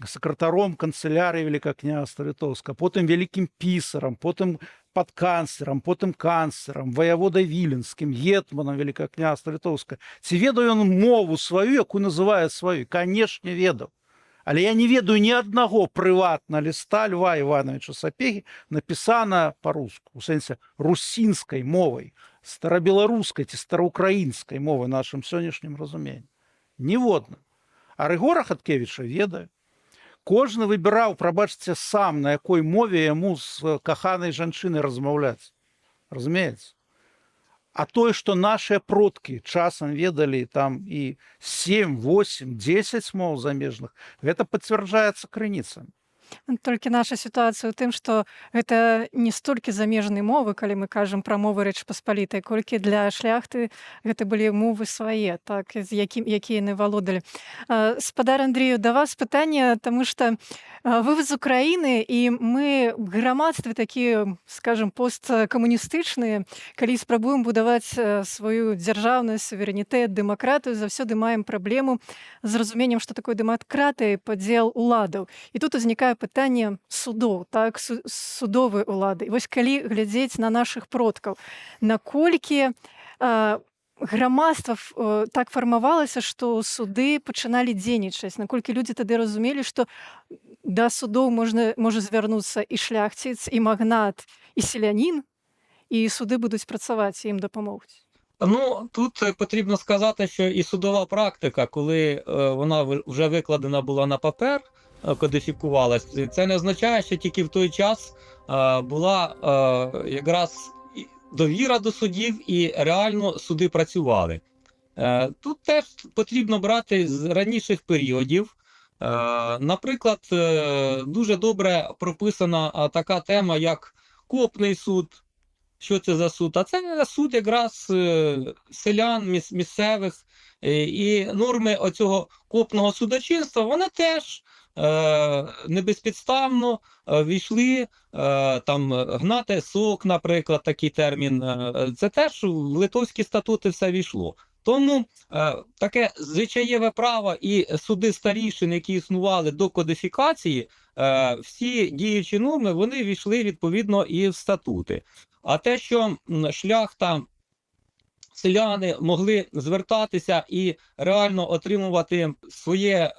сакратаром канцылярыі Вялікага княства Літоўска, потым вялікім пісарам, потым падканцлерам, потым канцлерам, ваяводай віленскім, гетманам Вялікага княства Літоўска. Ці ведаў ён мову сваю, якую называе сваёй? Канешне, ведаў. Але я не ведаю ні аднаго прыватна ліста Льва Івановича Сапегі, напісана па-руску, у сэнсе русінскай мовай, старабеларускай ці стараўкраінскай мовай нашым сённяшнім разуменнем. Ніводна. А Рыгора Хаткевіча ведае. Кожны выбіраў, прабачце, сам, на якой мове яму з каханай жанчынай размаўляць. Разумееце? А тое, што нашыя продкі часам ведалі там і 7, 8, 10 моў замежных, гэта пацвярджаецца крыніцамі. Толькі наша сітуацыя ў тым, што гэта не столькі замежнай мовы, калі мы кажам пра мовы Рэчы Паспалітай, колькі для шляхты гэта былі мовы свае, так, якія яны валодалі. Спадар Андрію, да вас пытанне, таму што вы з Украіны, і мы в грамадстве такія, скажам, посткамуністычныя, калі спрабуем будаваць сваю дзяржаўнасць, суверэнітэт, дэмакратыю, заўсёды маем праблему з разуменнем, што такое дэмакратыя, падзел уладаў. І тут узнікае пытанне судоў, так, судовай улады. І вось калі глядзець на нашых продкаў, наколькі грамадства так фармавалася, што суды пачыналі дзейнічаць, наколькі людзі тады разумелі, што да судоў можа звярнуцца і шляхціц, і магнат, і селянін, і суды будуць працаваць, і ім дапамогуць. Ну, тут потрібно сказати, що і судова практика, коли вона вже викладена була на папер, кодифікувалась, це не означає, що тільки в той час була якраз довіра до судів і реально суди працювали. Тут теж потрібно брати з раніших періодів. Наприклад, дуже добре прописана така тема, як копний суд. Що це за суд? А це суд якраз селян місцевих. І норми оцього копного судочинства, вони теж не безпідставно війшли, там гнати сок, наприклад, такий термін, це теж в литовські статути все війшло. Тому таке звичаєве право і суди старішин, які існували до кодифікації, всі діючі норми, вони війшли відповідно і в статути. А те, що шляхта, селяни могли звертатися і реально отримувати своє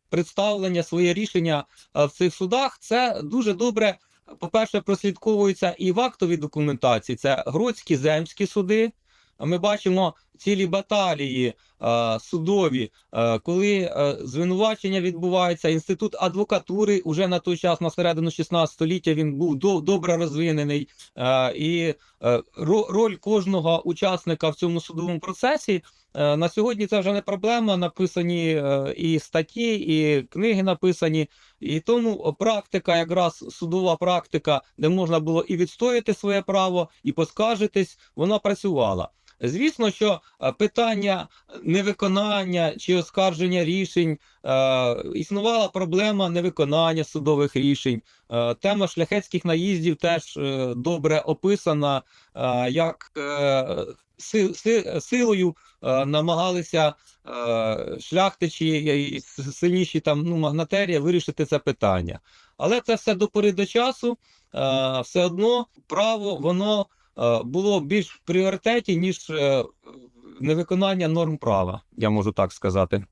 представлення, своє рішення в цих судах, це дуже добре, по-перше, прослідковується і в актовій документації. Це Гродські земські суди. Ми бачимо цілі баталії судові, коли звинувачення відбувається. Інститут адвокатури уже на той час, на середину 16 століття, він був добре розвинений. І роль кожного учасника в цьому судовому процесі на сьогодні це вже не проблема, написані і статті, і книги написані. І тому практика, якраз судова практика, де можна було і відстояти своє право, і поскаржитись, вона працювала. Звісно, що питання невиконання чи оскарження рішень, існувала проблема невиконання судових рішень. Тема шляхетських наїздів теж добре описана, як силою намагалися шляхтичі і сильніші магнатерії вирішити це питання. Але це все до пори до часу, все одно право, воно було більш в пріоритеті, ніж невиконання норм права, я можу так сказати.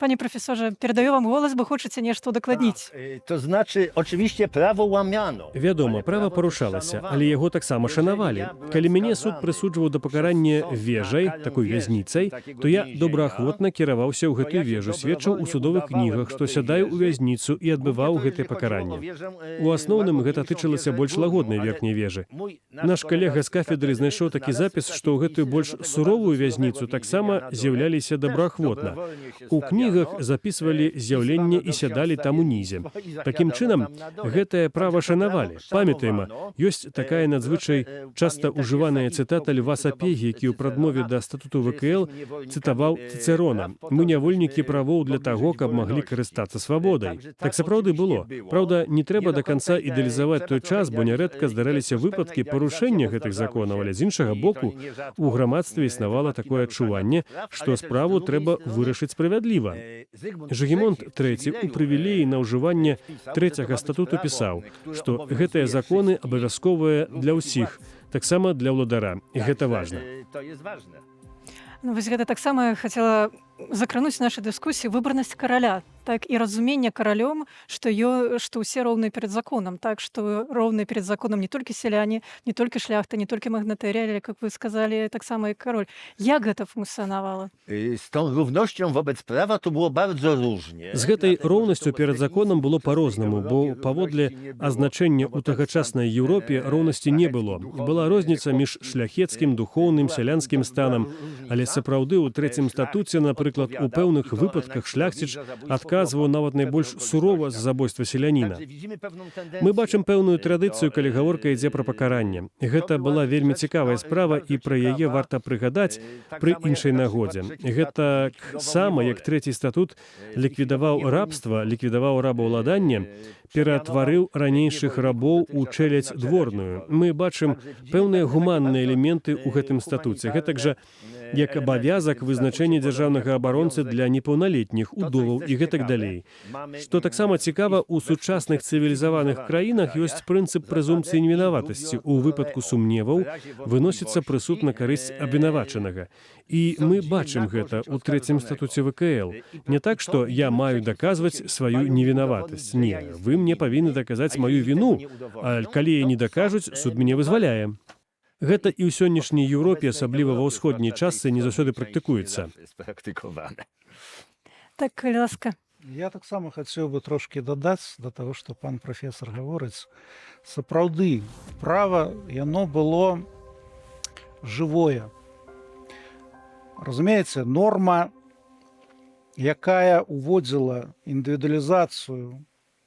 Panie profesorze, передаю вам голос, бо хочеце нешта удакладніць. To znaczy, oczywiście prawo łamiano. Вядома, права парушалася, але яго таксама шанавалі. Калі мяне суд прысуджваў да пакарання вежай, такой вязніцай, то я добраахвотна кіраваўся ў гэтую вежу, сведчыў у судовых кнігах, што сядаю ў вязніцу і адбываў гэтае пакаранне. У асноўным гэта тычылася больш лагоднай верхняй вежы. Наш калега з кафедры знайшоў такі запіс, што ў гэтую больш суровую вязніцу таксама з'яўляліся добраахвотна. У кнігах кнігах записвалі з'яўленне і сядалі там унізе. Такім чынам, гэтае права шанавалі. Памятаем, ёсць такая надзвычай часта ўжываная цытата Льва Сапегі, які ў прадмове да статуту ВКЛ цытаваў Цицерона: «Мы нявольнікі правоў для таго, каб маглі карыстацца свабодай». Так сапраўды было. Праўда, не трэба да канца ідэалізаваць той час, бо нярэдка здараліся выпадкі парушэння гэтых законаў, але з іншага боку, у грамадстве існавала такое адчуванне, што справу трэба вырашыць справядліва. Жыгімонт III у прывілеі на ўжыванне трэцяга статуту пісаў, што гэтыя законы абавязковыя для ўсіх, таксама для ўладара. І гэта важна. Ну, вось гэта таксама хацела закрануць нашай дыскусіі выбарнасць караля, так і разуменне каралём, што ўсе роўныя перад законам, так што роўныя перад законам не толькі сяляне, не толькі шляхта, не толькі магнатэры, але, як вы сказалі, таксама і кароль. Як гэта функцыянавала? Z tą równością wobec prawa to było bardzo różnie. З гэтай роўнасцю перад законам было па-рознаму, бо паводле азначэння ў тагачаснай Еўропе роўнасці не было. Была розніца між шляхецкім, духоўным, сялянскім станам, але сапраўды ў трэцім статуце, напрыклад, у пэўных выпадках шляхціч адказваў нават найбольш сурова з забойства селяніна. Мы бачым пэўную традыцыю, калі гаворка ідзе пра пакаранне. Гэта была вельмі цікавая справа, і пра яе варта прыгадаць пры іншай нагодзе. Гэта сама, як трэці статут ліквідаваў рабства, ліквідаваў рабаўладанне, ператварыў ранейшых рабоў у чэлядзь дворную. Мы бачым пэўныя гуманныя элементы ў гэтым статуце. Гэтак жа, як абавязак вызначэння дзяржаўнага абаронцы для непаўналетніх, удоваў і гэтак далей. Што таксама цікава, у сучасных цывілізаваных краінах ёсць прынцып прэзумпцыі невінаватасці. У выпадку сумневаў выносіцца прысуд на карысць абвінавачанага. І мы бачым гэта ў трэцім статуце ВКЛ. Не так, што я маю даказваць сваю невінаватасць. Не, вы мне павінны даказаць маю віну, а калі я не дакажуць, суд мяне вызваляе. Гэта і ў сённяшняй Еўропе, асабліва ва ўсходняй частцы, не заўсёды практыкуецца. Так, калі ласка. Я таксама хацеў бы трошкі дадаць да таго, што пан прафесар гаворыць. Сапраўды, права, яно было жывое. Разумееце, норма, якая уводзіла індывідуалізацыю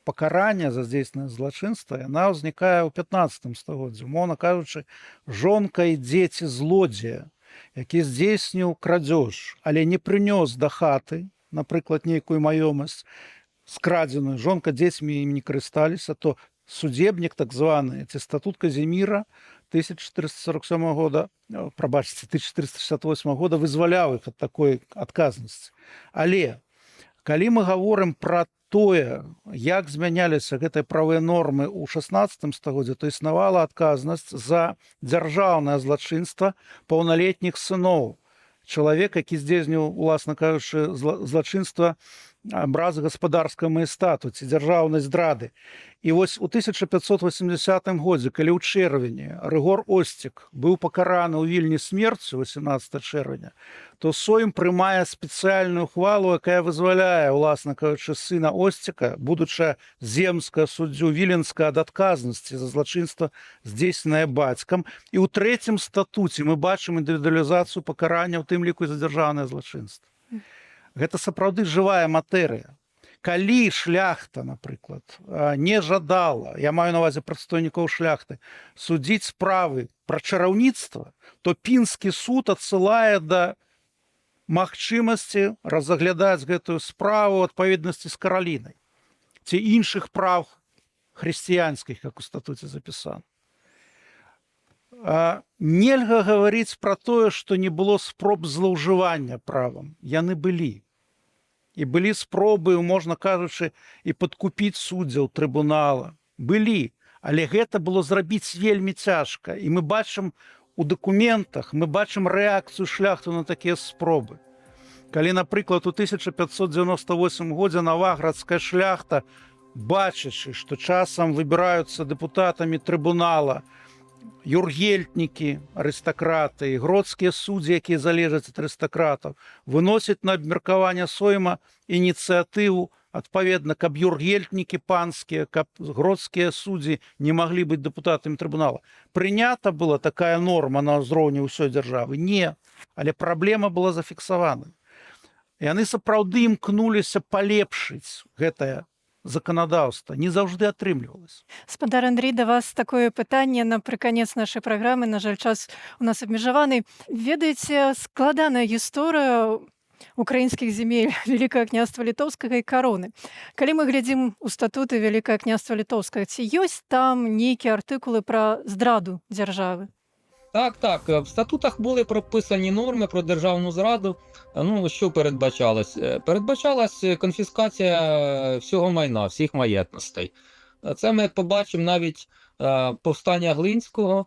пакарання за здзейсненае злачынства, яна ўзнікае ў 15 стагоддзі. Умоўна кажучы, жонка і дзеці злодзея, які здзейсніў крадзеж, але не прынёс да хаты, напрыклад, нейкую маёмасць скрадзеную, жонка дзецьмі ім не карысталіся, то судебнік так званы, ці статут Казіміра 1447 года, прабачце, 1468 года вызваляў іх ад такой адказнасці. Але калі мы гаворым пра тое, як змяняліся гэтыя правыя нормы ў 16 стагоддзі, то існавала адказнасць за дзяржаўнае злачынства паўналетніх сыноў. Чалавек, які здзейсніў, уласна кажучы, злачынства абразы гаспадарскага маестату ці дзяржаўнай здрады. І вось у 1580 годзе, калі ў чэрвені Рыгор Осцік быў пакараны ў Вільні смерцю 18 чэрвеня, то Сойм прымае спецыяльную ухвалу, якая вызваляе, уласна кажучы, сына Осціка, будучы земскага суддзю Віленска ад адказнасці за злачынства, здзейсненае бацькам. І ў трэцім статуце мы бачым індывідуалізацыю пакарання, у тым ліку і за дзяржаўнае злачынства. Гэта сапраўды жывая матэрыя. Калі шляхта, напрыклад, не жадала, я маю на ўвазе прадстаўнікоў шляхты, судзіць справы пра чараўніцтва, то пінскі суд адсылае да магчымасці разглядаць гэтую справу ў адпаведнасці з каралінай ці іншых прав хрысціянскіх, як у статуце запісана. Нельга гаварыць пра тое, што не было спроб злоўжывання правам. Яны былі. І былі спробы, можна кажучы, і падкупіць суддзяў трыбунала. Былі, але гэта было зрабіць вельмі цяжка. І мы бачым у дакументах, мы бачым рэакцыю шляхту на такія спробы. Калі, напрыклад, у 1598 годзе наваградская шляхта, бачачы, што часам выбіраюцца дэпутатамі трыбунала юргельтнікі, арыстакраты, гродскія суддзі, якія залежаць ад арыстакратаў, выносяць на абмеркаванне Сойма ініцыятыву, адпаведна, каб юргельтнікі панскія, каб гродскія суддзі не маглі быць дэпутатамі трыбунала. Прынята была такая норма на ўзроўні ўсёй дзяржавы? Не, але праблема была зафіксавана. яны сапраўды імкнуліся палепшыць гэтае заканадаўства, не заўжды атрымлівалася. Спадар Андрей, да вас такое пытанне напрыканец нашай праграмы. На жаль, час у нас абмежаваны. Ведаеце, складаная гісторыя украінскіх земель Вялікага княства Літоўскага і кароны. Калі мы глядзім у статуты Вялікага княства Літоўскага, ці ёсць там нейкія артыкулы пра здраду дзяржавы? Так. В статутах були прописані норми про державну зраду. Ну, що передбачалось? Передбачалась конфіскація всього майна, всіх маєтностей. Це ми побачимо навіть повстання Глинського.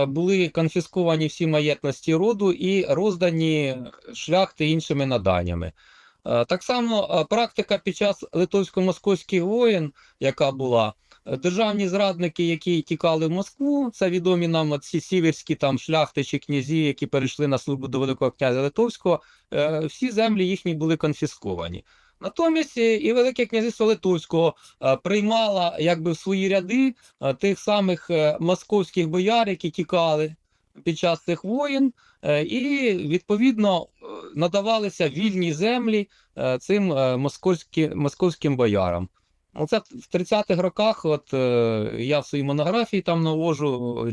Були конфісковані всі маєтності роду і роздані шляхти іншими наданнями. Так само практика під час литовсько-московських воєн, яка була, державні зрадники, які тікали в Москву, це відомі нам ці сіверські там шляхти чи князі, які перейшли на службу до Великого князя Литовського, всі землі їхні були конфісковані. Натомість і Велике князівство Литовського приймало якби в свої ряди тих самих московських бояр, які тікали під час цих воєн, і відповідно надавалися вільні землі цим московським боярам. Оце в 30-х роках, от я в своїй монографії там навожу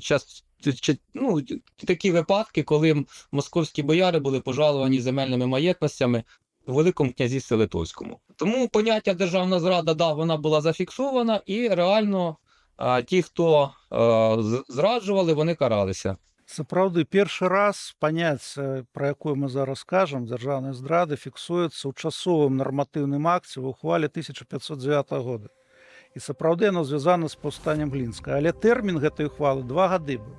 такі випадки, коли московські бояри були пожаловані земельними маєтностями у Великому князівстві Литовському. Тому поняття державна зрада, да, вона була зафіксована, і реально ті, хто зраджували, вони каралися. Сапраўды, першы раз паняцце, пра якое мы зараз кажам, дзяржаўнай здрады, фіксуецца ў часовым нарматыўным акце ў ухвале 1509 года. І сапраўды яно звязана з паўстаннем Глінска. Але тэрмін гэтай ухвалы 2 гады быў.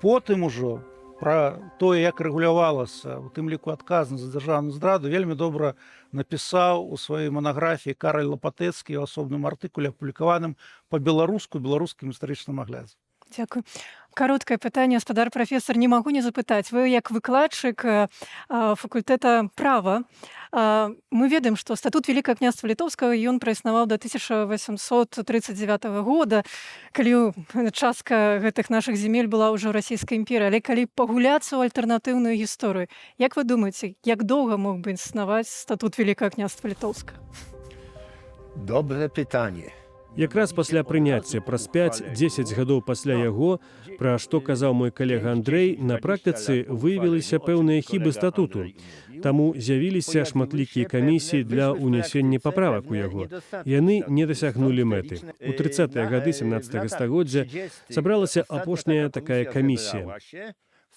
Потым ужо пра тое, як рэгулявалася, у тым ліку адказнасць за дзяржаўную здраду, вельмі добра напісаў у сваёй манаграфіі Караль Лапатэцкі ў асобным артыкуле, апублікаваным па-беларуску, беларускім гістарычным аглядзе. Дзякуй. Кароткае пытанне, спадар прафесор, не магу не запытаць. Вы як выкладчык факультэта права, мы ведаем, што статут Вялікага княства Літоўскага ён праіснаваў да 1839 года, калі частка гэтых нашых земель была ўжо расійскай імперыі. Але калі пагуляцца ў альтэрнатыўную гісторыю, як вы думаеце, як доўга мог бы існаваць статут Вялікага княства Літоўскага? Dobre pytanie. Якраз пасля прыняцця праз 5-10 гадоў пасля яго, пра што казаў мой калега Андрэй, на практыцы выявіліся пэўныя хібы статуту. Таму з'явіліся шматлікія камісіі для ўнясення паправак у яго. Яны не дасягнулі мэты. У 30-е гады 17 стагоддзя сабралася апошняя такая камісія.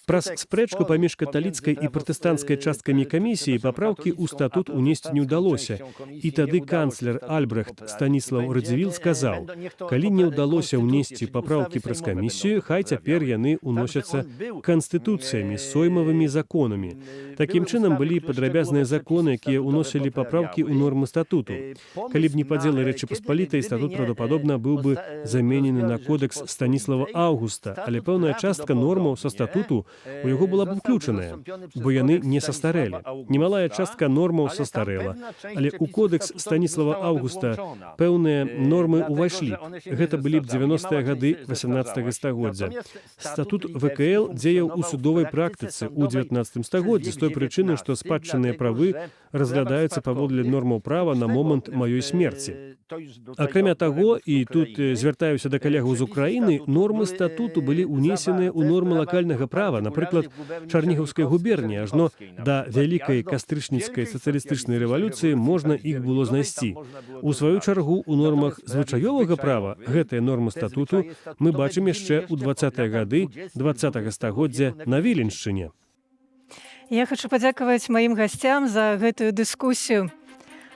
Праз спрэчку паміж каталіцкай і пратэстанцкай часткамі камісіі папраўкі ў статут унесці не ўдалося. І тады канцлер Альбрэхт Станіслаў Радзівіл сказаў: калі не ўдалося ўнесці папраўкі праз камісію, хай цяпер яны ўносяцца канстытуцыямі, соймавымі законамі. Такім чынам былі падрабязныя законы, якія ўносілі папраўкі ў нормы статуту. Калі б не падзелы Рэчы Паспалітай, статут правдападобна быў бы заменены на кодэкс Станіслава Аўгуста, але пэўная частка нормаў са статуту у яго была б уключаная, бо яны не састарэлі. Немалая частка нормаў састарэла, але ў кодэкс Станіслава Аўгуста пэўныя нормы ўвайшлі. Гэта былі б 90-е гады 18 стагоддзя. Статут ВКЛ дзеяў у судовай практыцы ў 19 стагоддзі з той прычыны, што спадчынныя правы разглядаюцца паводле нормаў права на момант маёй смерці. Акрамя таго, і тут звяртаюся да калегаў з Украіны, нормы статуту былі ўнесеныя ў нормы лакальнага права. Напрыклад, Чарнігаўскай губерніі ажно да вялікай кастрычніцкай сацыялістычнай рэвалюцыі можна іх было знайсці. У сваю чаргу, у нормах звычаёвага права гэтыя нормы статуту мы бачым яшчэ ў 20-е гады 20-го стагоддзя на Віленшчыне. Я хочу падзякаваць маім гасцям за гэтую дыскусію.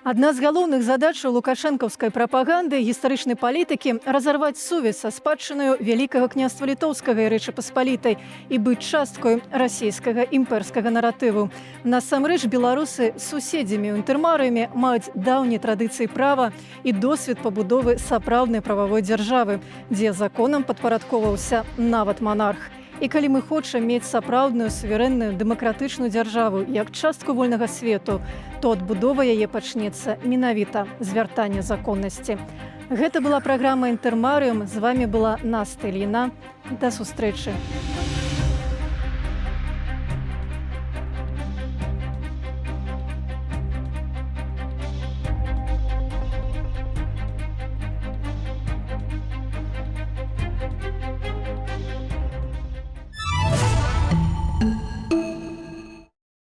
Адна з галоўных задачаў лукашэнкаўскай прапаганды гістарычнай палітыкі разарваць сувязь са спадчынаю Вялікага княства Літоўскага і Рэчы Паспалітай і быць часткай расійскага імперскага наратыву. Насамрэч, беларусы з суседзямі ў інтэрмарыуме маюць даўнія традыцыі права і досвед пабудовы сапраўднай прававой дзяржавы, дзе законам падпарадковаўся нават манарх. І калі мы хочам мець сапраўдную, суверэнную, дэмакратычную дзяржаву як частку вольнага свету, то адбудова яе пачнецца менавіта з вяртання законнасці. Гэта была праграма «Інтэрмарыум». З вамі была Настя Ільіна. Да сустрэчы.